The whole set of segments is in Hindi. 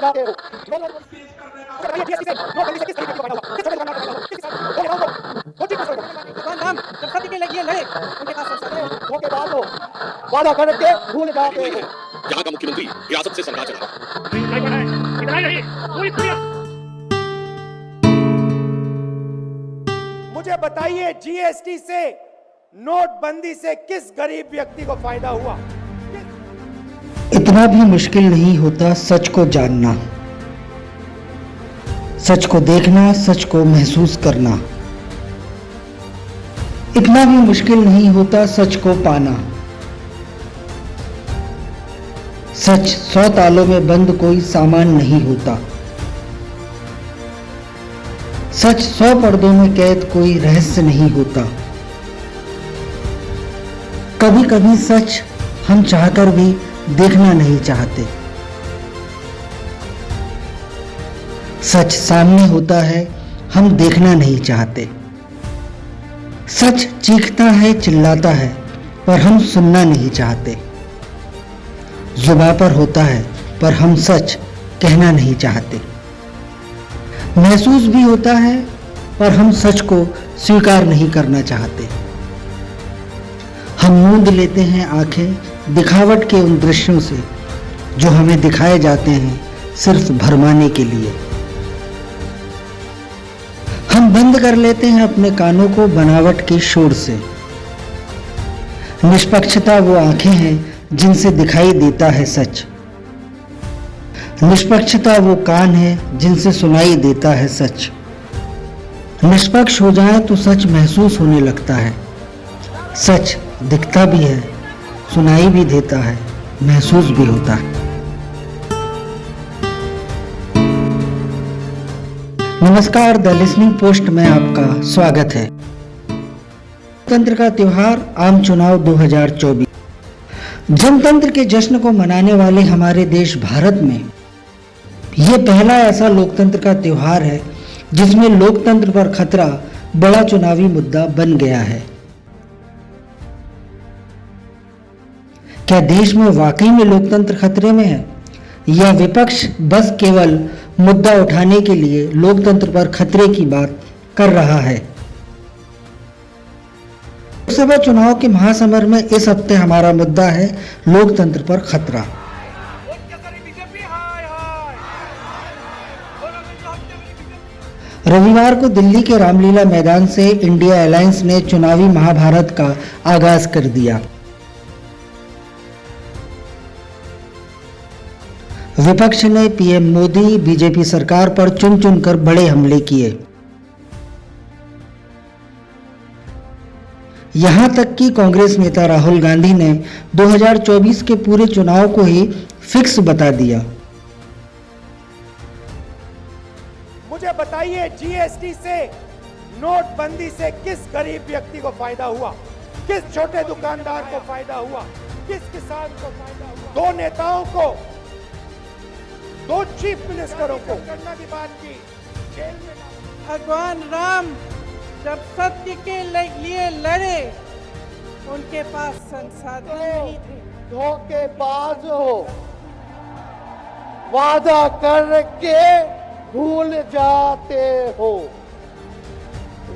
जब सत्य के लिए लड़े उनके पास वादा करके भूल जाते हो। यहाँ का मुख्यमंत्री रियासत से सरकार चला मुझे बताइए, जीएसटी से, नोटबंदी से किस गरीब व्यक्ति को फायदा हुआ? इतना भी मुश्किल नहीं होता सच को जानना, सच को देखना, सच को महसूस करना। इतना भी मुश्किल नहीं होता सच को पाना। सच 100 तालों में बंद कोई सामान नहीं होता। सच 100 पर्दों में कैद कोई रहस्य नहीं होता। कभी कभी सच हम चाहकर भी देखना नहीं चाहते। सच सामने होता है, हम देखना नहीं चाहते। सच चीखता है, चिल्लाता है, पर हम सुनना नहीं चाहते। जुबां पर होता है, पर हम सच कहना नहीं चाहते। महसूस भी होता है, पर हम सच को स्वीकार नहीं करना चाहते। हम मूंद लेते हैं आंखें दिखावट के उन दृश्यों से जो हमें दिखाए जाते हैं सिर्फ भरमाने के लिए। हम बंद कर लेते हैं अपने कानों को बनावट के शोर से। निष्पक्षता वो आंखें हैं जिनसे दिखाई देता है सच। निष्पक्षता वो कान है जिनसे सुनाई देता है सच। निष्पक्ष हो जाए तो सच महसूस होने लगता है। सच दिखता भी है, सुनाई भी देता है, महसूस भी होता है। नमस्कार, द लिसनिंग पोस्ट में आपका स्वागत है। जनतंत्र का त्योहार आम चुनाव 2024। जनतंत्र के जश्न को मनाने वाले हमारे देश भारत में यह पहला ऐसा लोकतंत्र का त्योहार है जिसमें लोकतंत्र पर खतरा बड़ा चुनावी मुद्दा बन गया है। क्या देश में वाकई में लोकतंत्र खतरे में है, या विपक्ष बस केवल मुद्दा उठाने के लिए लोकतंत्र पर खतरे की बात कर रहा है? लोकसभा चुनाव के महासमर में इस हफ्ते हमारा मुद्दा है लोकतंत्र पर खतरा। रविवार को दिल्ली के रामलीला मैदान से इंडिया अलायंस ने चुनावी महाभारत का आगाज कर दिया। विपक्ष ने पीएम मोदी, बीजेपी सरकार पर चुन चुनकर बड़े हमले किए। यहां तक कि कांग्रेस नेता राहुल गांधी ने 2024 के पूरे चुनाव को ही फिक्स बता दिया। मुझे बताइए, जीएसटी से, नोटबंदी से किस गरीब व्यक्ति को फायदा हुआ? किस छोटे दुकानदार को फायदा हुआ? किस किसान को फायदा हुआ? दो नेताओं को, दो चीफ मिनिस्टरों को करना की बात की, जेल में। भगवान राम जब सत्य के लिए लड़े उनके पास संसाधन नहीं थे। धोखेबाज हो, वादा करके भूल जाते हो।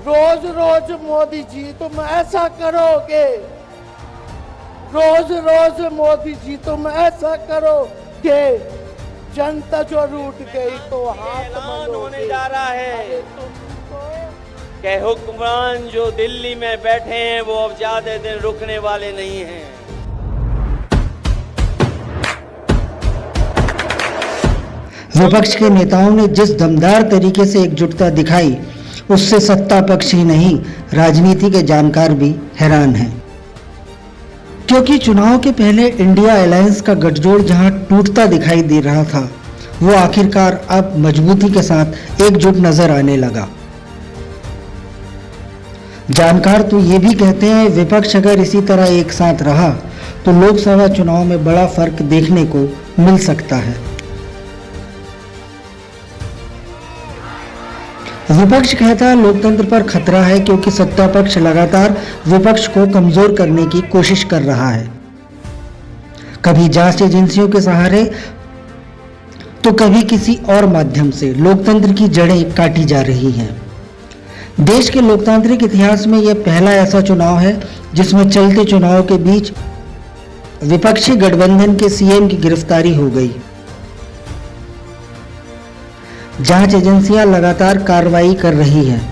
रोज रोज मोदी जी तुम ऐसा करोगे, रोज रोज मोदी जी तुम ऐसा करोगे, जनता जो रूठ गई तो हाथ होने जा रहा है कि हुक्मरान जो दिल्ली में बैठे हैं वो अब ज्यादा दिन रुकने वाले नहीं हैं। विपक्ष के नेताओं ने जिस दमदार तरीके से एकजुटता दिखाई, उससे सत्ता पक्ष ही नहीं, राजनीति के जानकार भी हैरान हैं। क्योंकि चुनाव के पहले इंडिया अलायंस का गठजोड़ जहां टूटता दिखाई दे रहा था, वो आखिरकार अब मजबूती के साथ एकजुट नजर आने लगा। जानकार तो ये भी कहते हैं विपक्ष अगर इसी तरह एक साथ रहा तो लोकसभा चुनाव में बड़ा फर्क देखने को मिल सकता है। विपक्ष कहता है लोकतंत्र पर खतरा है क्योंकि सत्ता पक्ष लगातार विपक्ष को कमजोर करने की कोशिश कर रहा है। कभी जांच एजेंसियों के सहारे तो कभी किसी और माध्यम से लोकतंत्र की जड़ें काटी जा रही हैं। देश के लोकतांत्रिक इतिहास में यह पहला ऐसा चुनाव है जिसमें चलते चुनाव के बीच विपक्षी गठबंधन के सीएम की गिरफ्तारी हो गई। जांच एजेंसियां लगातार कार्रवाई कर रही हैं।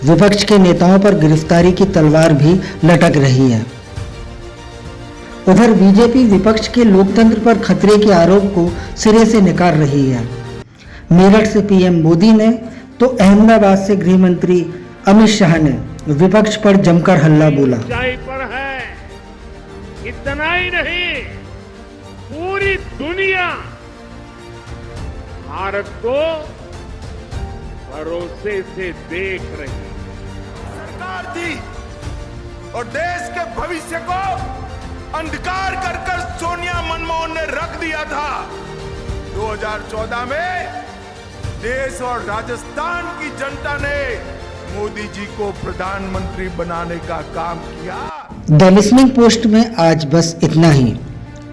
विपक्ष के नेताओं पर गिरफ्तारी की तलवार भी लटक रही है। उधर बीजेपी विपक्ष के लोकतंत्र पर खतरे के आरोप को सिरे से नकार रही है। मेरठ से पीएम मोदी ने तो अहमदाबाद से गृह मंत्री अमित शाह ने विपक्ष पर जमकर हल्ला बोला। ऊंचाई पर है, इतना ही नहीं, पूरी दुनिया भारत को भरोसे से देख रही है। सरकार थी और देश के भविष्य को अंधकार कर सोनिया मनमोहन ने रख दिया था। 2014 में देश और राजस्थान की जनता ने मोदी जी को प्रधानमंत्री बनाने का काम किया। द लिसनिंग पोस्ट में आज बस इतना ही।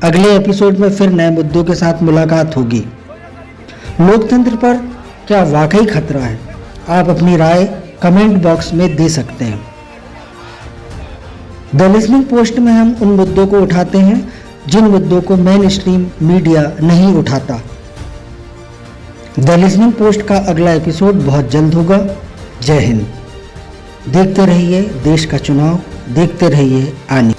अगले एपिसोड में फिर नए मुद्दों के साथ मुलाकात होगी। लोकतंत्र पर क्या वाकई खतरा है? आप अपनी राय कमेंट बॉक्स में दे सकते हैं। द लिसनिंग पोस्ट में हम उन मुद्दों को उठाते हैं जिन मुद्दों को मेन स्ट्रीम मीडिया नहीं उठाता। द लिसनिंग पोस्ट का अगला एपिसोड बहुत जल्द होगा। जय हिंद। देखते रहिए देश का चुनाव, देखते रहिए आने।